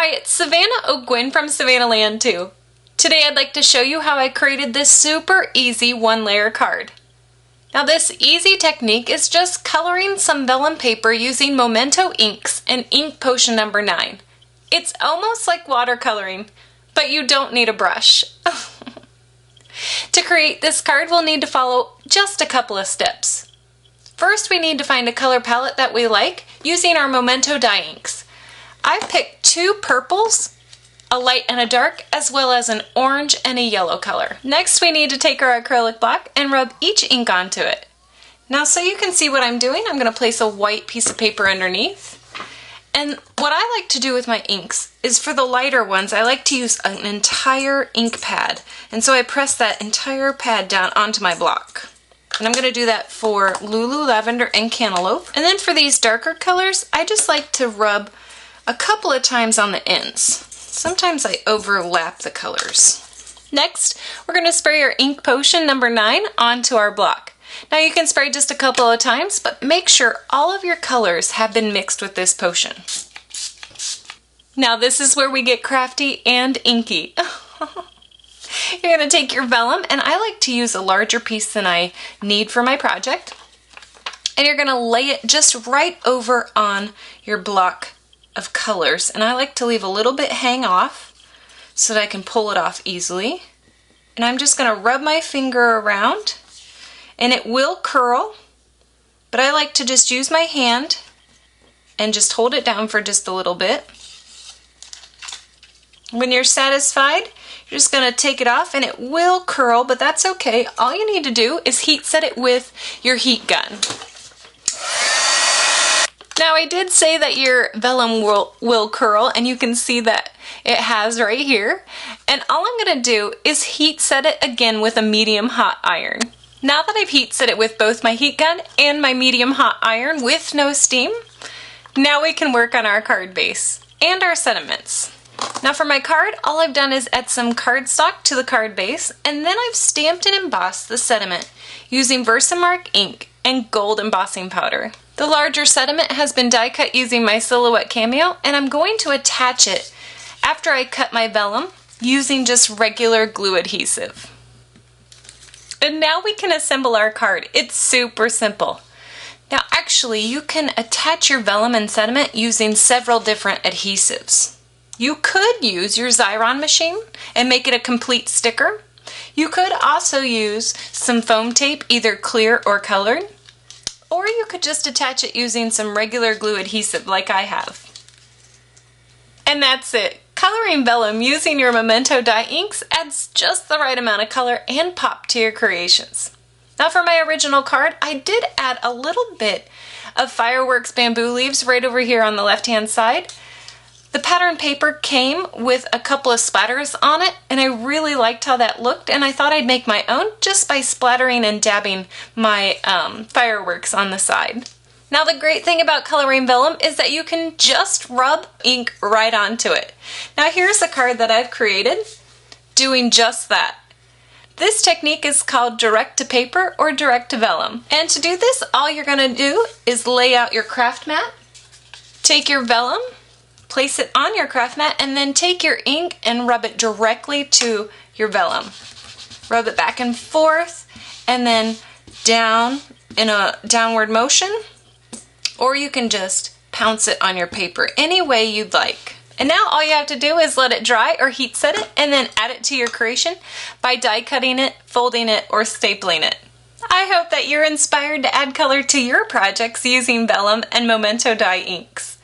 Hi, it's Savannah O'Gwynn from Savannah Land 2. Today I'd like to show you how I created this super easy one-layer card. Now this easy technique is just coloring some vellum paper using Memento inks and ink potion number 9. It's almost like watercoloring, but you don't need a brush. To create this card, we'll need to follow just a couple of steps. First, we need to find a color palette that we like using our Memento dye inks. I've picked two purples, a light and a dark, as well as an orange and a yellow color. Next, we need to take our acrylic block and rub each ink onto it. Now, so you can see what I'm doing, I'm going to place a white piece of paper underneath. And what I like to do with my inks is for the lighter ones, I like to use an entire ink pad. And so I press that entire pad down onto my block. And I'm going to do that for Lulu, Lavender, and Cantaloupe. And then for these darker colors, I just like to rub a couple of times on the ends. Sometimes I overlap the colors. Next, we're going to spray our ink potion number 9 onto our block. Now you can spray just a couple of times, but make sure all of your colors have been mixed with this potion. Now this is where we get crafty and inky. You're going to take your vellum, and I like to use a larger piece than I need for my project. And you're going to lay it just right over on your block of colors, and I like to leave a little bit hang off so that I can pull it off easily. And I'm just going to rub my finger around, and it will curl, but I like to just use my hand and just hold it down for just a little bit. When you're satisfied, you're just going to take it off, and it will curl, but that's okay. All you need to do is heat set it with your heat gun. Now I did say that your vellum will curl, and you can see that it has right here. And all I'm going to do is heat set it again with a medium hot iron. Now that I've heat set it with both my heat gun and my medium hot iron with no steam, now we can work on our card base and our sediments. Now for my card, all I've done is add some cardstock to the card base, and then I've stamped and embossed the sediment using Versamark ink and gold embossing powder. The larger sediment has been die cut using my Silhouette Cameo, and I'm going to attach it after I cut my vellum using just regular glue adhesive. And now we can assemble our card. It's super simple. Now actually, you can attach your vellum and sediment using several different adhesives. You could use your Xyron machine and make it a complete sticker. You could also use some foam tape, either clear or colored. Or you could just attach it using some regular glue adhesive like I have. And that's it. Coloring vellum using your Memento dye inks adds just the right amount of color and pop to your creations. Now for my original card, I did add a little bit of fireworks bamboo leaves right over here on the left-hand side. The pattern paper came with a couple of splatters on it, and I really liked how that looked, and I thought I'd make my own just by splattering and dabbing my fireworks on the side. Now the great thing about coloring vellum is that you can just rub ink right onto it. Now here's a card that I've created doing just that. This technique is called direct to paper or direct to vellum. And to do this, all you're going to do is lay out your craft mat, take your vellum, place it on your craft mat, and then take your ink and rub it directly to your vellum. Rub it back and forth, and then down in a downward motion, or you can just pounce it on your paper any way you'd like. And now all you have to do is let it dry or heat set it, and then add it to your creation by die cutting it, folding it, or stapling it. I hope that you're inspired to add color to your projects using vellum and Memento dye inks.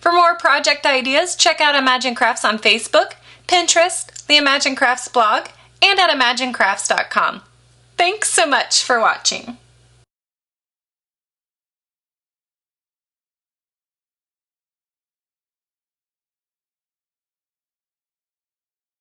For more project ideas, check out Imagine Crafts on Facebook, Pinterest, the Imagine Crafts blog, and at imaginecrafts.com. Thanks so much for watching.